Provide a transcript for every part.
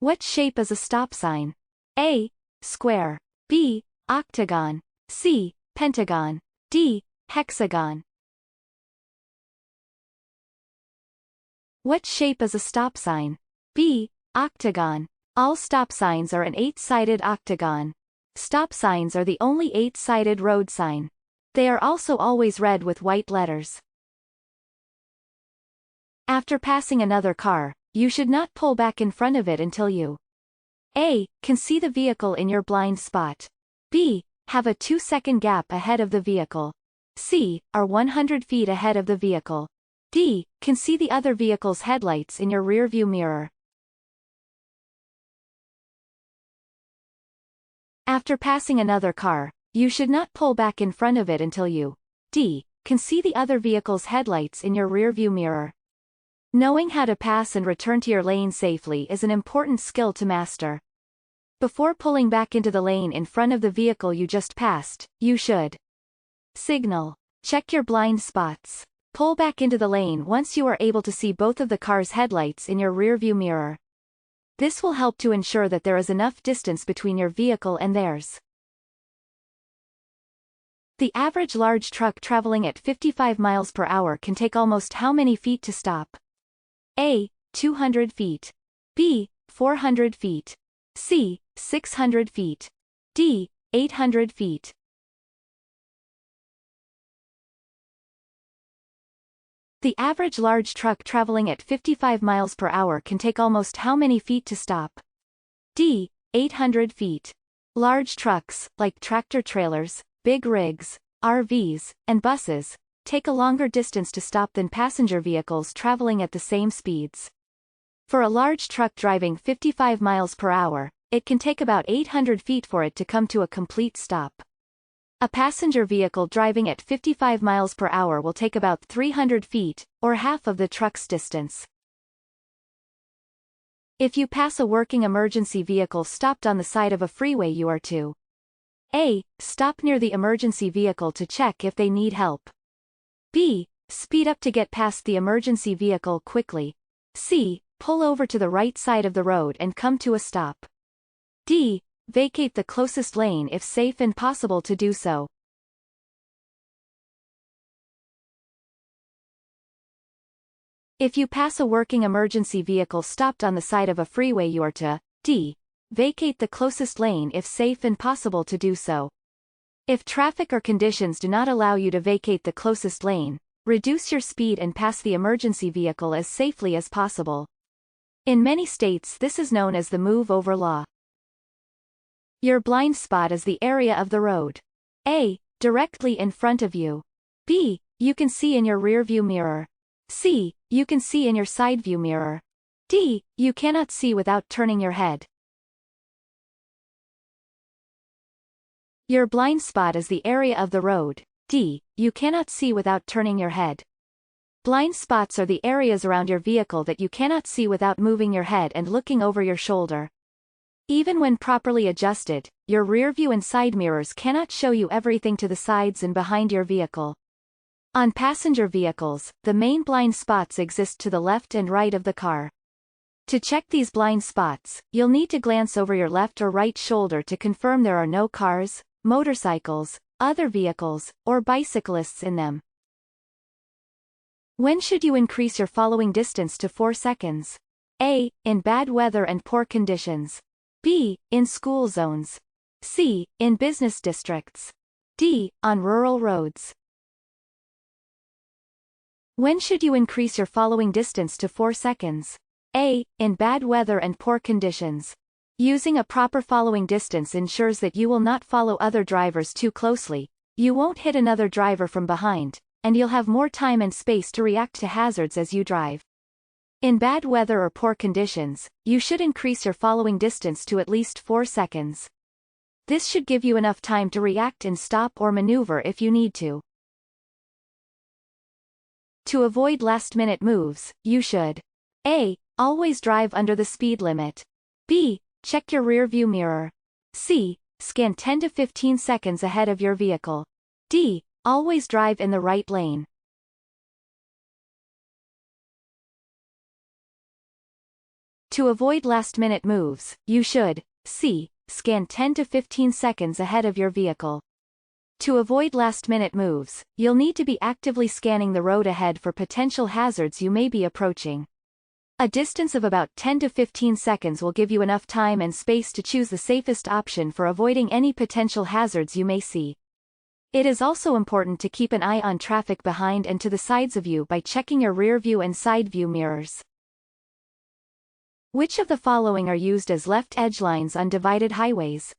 What shape is a stop sign? A. Square. B. Octagon. C. Pentagon. D. Hexagon. What shape is a stop sign? B. Octagon. All stop signs are an 8-sided octagon. Stop signs are the only 8-sided road sign. They are also always read with white letters. After passing another car, you should not pull back in front of it until you A. Can see the vehicle in your blind spot. B. Have a 2-second gap ahead of the vehicle. C. Are 100 feet ahead of the vehicle. D. Can see the other vehicle's headlights in your rearview mirror. After passing another car, you should not pull back in front of it until you D. Can see the other vehicle's headlights in your rearview mirror. Knowing how to pass and return to your lane safely is an important skill to master. Before pulling back into the lane in front of the vehicle you just passed, you should signal. Check your blind spots. Pull back into the lane once you are able to see both of the car's headlights in your rearview mirror. This will help to ensure that there is enough distance between your vehicle and theirs. The average large truck traveling at 55 miles per hour can take almost how many feet to stop? A. 200 feet. B. 400 feet. C. 600 feet. D. 800 feet. The average large truck traveling at 55 miles per hour can take almost how many feet to stop? D. 800 feet. Large trucks, like tractor-trailers, big rigs, RVs, and buses, take a longer distance to stop than passenger vehicles traveling at the same speeds. For a large truck driving 55 miles per hour, it can take about 800 feet for it to come to a complete stop. A passenger vehicle driving at 55 miles per hour will take about 300 feet, or half of the truck's distance. If you pass a working emergency vehicle stopped on the side of a freeway, you are to A. Stop near the emergency vehicle to check if they need help. B. Speed up to get past the emergency vehicle quickly. C. Pull over to the right side of the road and come to a stop. D. Vacate the closest lane if safe and possible to do so. If you pass a working emergency vehicle stopped on the side of a freeway, you are to D. Vacate the closest lane if safe and possible to do so. If traffic or conditions do not allow you to vacate the closest lane, reduce your speed and pass the emergency vehicle as safely as possible. In many states this is known as the move-over law. Your blind spot is the area of the road. A. Directly in front of you. B. You can see in your rearview mirror. C. You can see in your side view mirror. D. You cannot see without turning your head. Your blind spot is the area of the road. D. You cannot see without turning your head. Blind spots are the areas around your vehicle that you cannot see without moving your head and looking over your shoulder. Even when properly adjusted, your rearview and side mirrors cannot show you everything to the sides and behind your vehicle. On passenger vehicles, the main blind spots exist to the left and right of the car. To check these blind spots, you'll need to glance over your left or right shoulder to confirm there are no cars, motorcycles, other vehicles, or bicyclists in them. When should you increase your following distance to 4 seconds? A. In bad weather and poor conditions. B. In school zones. C. In business districts. D. On rural roads. When should you increase your following distance to 4 seconds? A. In bad weather and poor conditions. Using a proper following distance ensures that you will not follow other drivers too closely, you won't hit another driver from behind, and you'll have more time and space to react to hazards as you drive. In bad weather or poor conditions, you should increase your following distance to at least 4 seconds. This should give you enough time to react and stop or maneuver if you need to. To avoid last-minute moves, you should A. Always drive under the speed limit. B. Check your rear-view mirror. C. Scan 10 to 15 seconds ahead of your vehicle. D. Always drive in the right lane. To avoid last-minute moves, you should c. Scan 10 to 15 seconds ahead of your vehicle. To avoid last-minute moves, you'll need to be actively scanning the road ahead for potential hazards you may be approaching. A distance of about 10 to 15 seconds will give you enough time and space to choose the safest option for avoiding any potential hazards you may see. It is also important to keep an eye on traffic behind and to the sides of you by checking your rear view and side view mirrors. Which of the following are used as left edge lines on divided highways?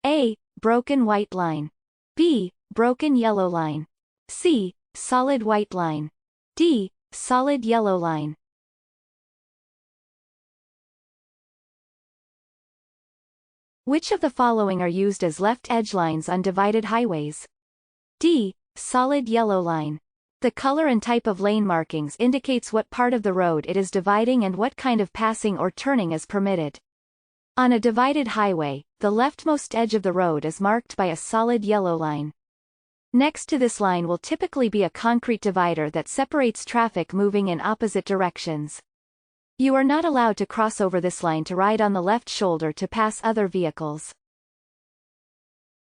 A. Broken white line. B. Broken yellow line. C. Solid white line. D. Solid yellow line. Which of the following are used as left edge lines on divided highways? D. Solid yellow line. The color and type of lane markings indicates what part of the road it is dividing and what kind of passing or turning is permitted. On a divided highway, the leftmost edge of the road is marked by a solid yellow line. Next to this line will typically be a concrete divider that separates traffic moving in opposite directions. You are not allowed to cross over this line to ride on the left shoulder to pass other vehicles.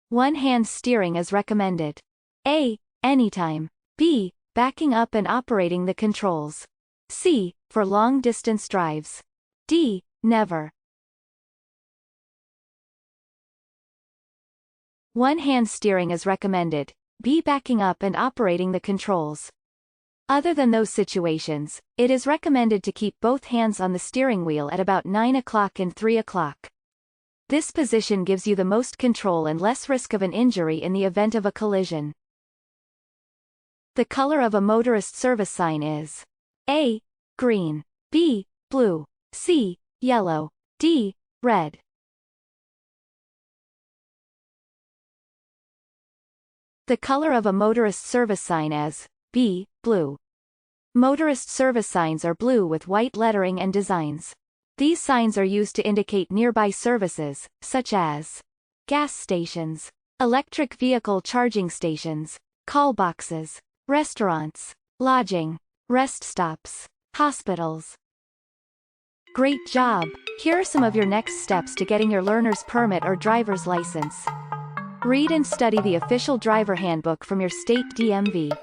One-hand steering is recommended. A. Anytime. B. Backing up and operating the controls. C. For long-distance drives. D. Never. One-hand steering is recommended. B. Backing up and operating the controls. Other than those situations, it is recommended to keep both hands on the steering wheel at about 9 o'clock and 3 o'clock. This position gives you the most control and less risk of an injury in the event of a collision. The color of a motorist service sign is A. Green. B. Blue. C. Yellow. D. Red. The color of a motorist service sign is B. Blue. Motorist service signs are blue with white lettering and designs. These signs are used to indicate nearby services, such as gas stations, electric vehicle charging stations, call boxes, restaurants, lodging, rest stops, hospitals. Great job! Here are some of your next steps to getting your learner's permit or driver's license. Read and study the official driver handbook from your state DMV.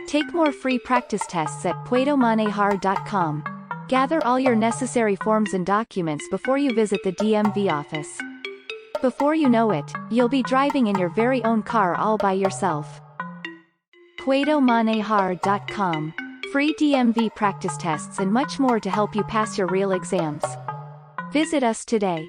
Take more free practice tests at puedomanejar.com. Gather all your necessary forms and documents before you visit the DMV office. Before you know it, you'll be driving in your very own car all by yourself. puedomanejar.com. Free DMV practice tests and much more to help you pass your real exams. Visit us today.